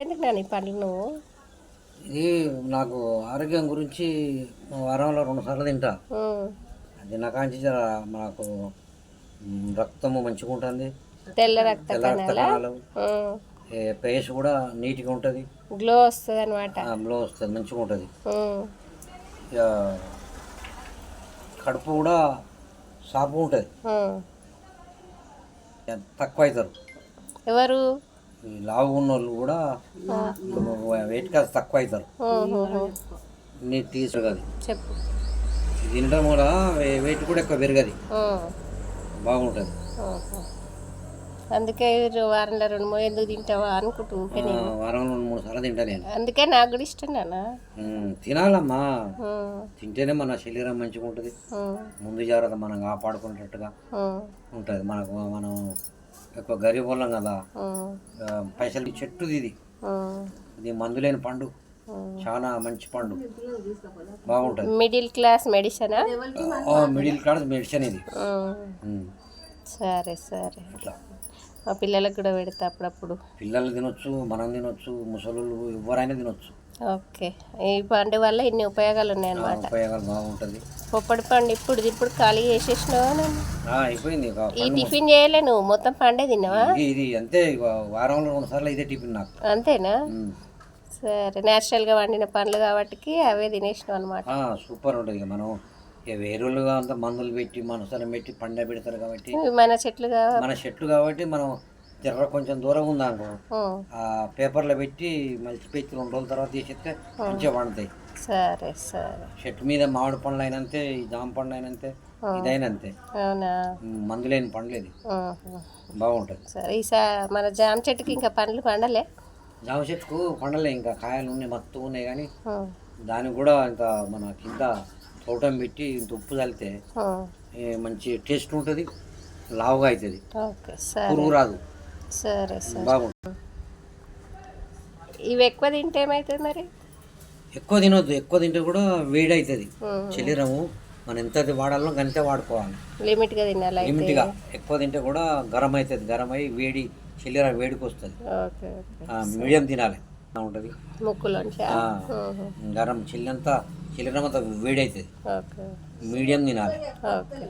ఎందుకు నాని పండ్లు నువ్వు? ఇది నాకు ఆరోగ్యం గురించి వారంలో 2 సార్లు తింటా. అది నాకాంచి మనకు రక్తము మంచిగా ఉంటుంది. తెల్ల రక్త తెల్ల రక్త కణాలు ఉమ్, ఫేస్ కూడా నీట్గా ఉంటుంది. గ్లో వస్తుంది అనమాట. గ్లో వస్తుంది, మంచిగా ఉంటుంది. ఇక కడుపు కూడా సాపు ఉంటుంది. తక్కువ అవుతారు. ఎవరు? ఈ లావు ఉన్న వాళ్ళు కూడా వెయిట్ కాస్త తక్కువ అవుతారు. నీరు తీసుకుది చెప్పు. తినడం కూడా వెయిట్ కూడా ఎక్కువ పెరగది, బాగుంటుంది. అందుకే వారంలో 2-3 ఎందుకు తింటావా అనుకుంటూ వారంలో 2-3 సార్లు తింటా నేను. అందుకే నాకు కూడా ఇష్టం నాన్న. తినాలమ్మా, తింటేనే మన శరీరం మంచిగా ఉంటుంది. ముందు జాగ్రత్త మనం కాపాడుకునేటట్టుగా ఉంటుంది. మనం ఎక్కువ గరీబ్ వాళ్ళం కదా, పైసలు చెట్టుది ఇది. ఇది మందు లేని పండు, చాలా మంచి పండు, బాగుంటుంది. Middle class medicine. Middle class medicine ఇది. సరే సరే, మా పిల్లలకు కూడా పెడతా అప్పుడప్పుడు. పిల్లలు తినొచ్చు, మనం తినొచ్చు, ముసలు ఎవరైనా తినొచ్చు. ఓకే, ఈ పండు వల్ల ఇన్ని ఉపయోగాలు ఉన్నాయన్నమాట. ఉపయోగాలు బాగుంటుంది. పొప్పడి పండు ఇప్పుడు ఖాళీ చేసేసినావా? అయిపోయింది. ఈ టిఫిన్ చేయలే నువ్వు, మొత్తం పండే తిన్నావా? ఇది అంతే, వారంలో 2 సార్లు ఇదే టిఫిన్ నాకు. అంతేనా? సరే, న్యాచురల్గా వండిన పండ్లు కాబట్టి అవే తినేసినావు అనమాట. సూపర్ ఉంటుంది. ఇక మనం వేరులుగా అంతా మందులు పెట్టి మనసరం పెట్టి పండే పెడతారు కాబట్టి, మన చెట్లు కాబట్టి మనం జర్ర కొంచెం దూరం ఉందనుకో, ఆ పేపర్లో పెట్టి మలిచి పెట్టి 2 రోజుల తర్వాత తీసేస్తే మంచిగా పండుతాయి. సరే సరే. చెట్టు మీద మామిడి పండ్లు అయినంతే, ఈ జామ పండ్లు అయినంతే, ఇదైనంతే. అవునా? మందు లేని పండ్లు ఇది, బాగుంటుంది. సరే, ఈసారి మన జామ చెట్టుకి ఇంకా పండ్లు పండలే. జామ చెట్టుకు పండలే, ఇంకా కాయలు ఉన్నాయి, మత్తు ఉన్నాయి. కానీ దానికి కూడా ఇంకా మన కింద తోటం పెట్టి ఇంత ఉప్పు చల్లితే మంచి టేస్ట్ ఉంటుంది, లావుగా అవుతుంది, పురుగు రాదు. సరే సరే, బాగుంటుంది. ఇవి ఎక్కువ తింటే ఏమవుతుంది మరి? ఎక్కువ తినొద్దు, ఎక్కువ తింటే కూడా వేడి అవుతుంది శరీరము. మనం ఎంత వాడాలో అంతే వాడుకోవాలి, లిమిట్గా తినాలి. లిమిట్గా. ఎక్కువ తింటే కూడా గరం అవుతుంది, గరం అయ్యి వేడి శరీరం వేడికి వస్తుంది. మీడియం తినాలి ఉంటుంది. ముక్కులోంచి గరం శరీరం అంతా వేడి అవుతుంది, మీడియం తినాలి. ఓకే.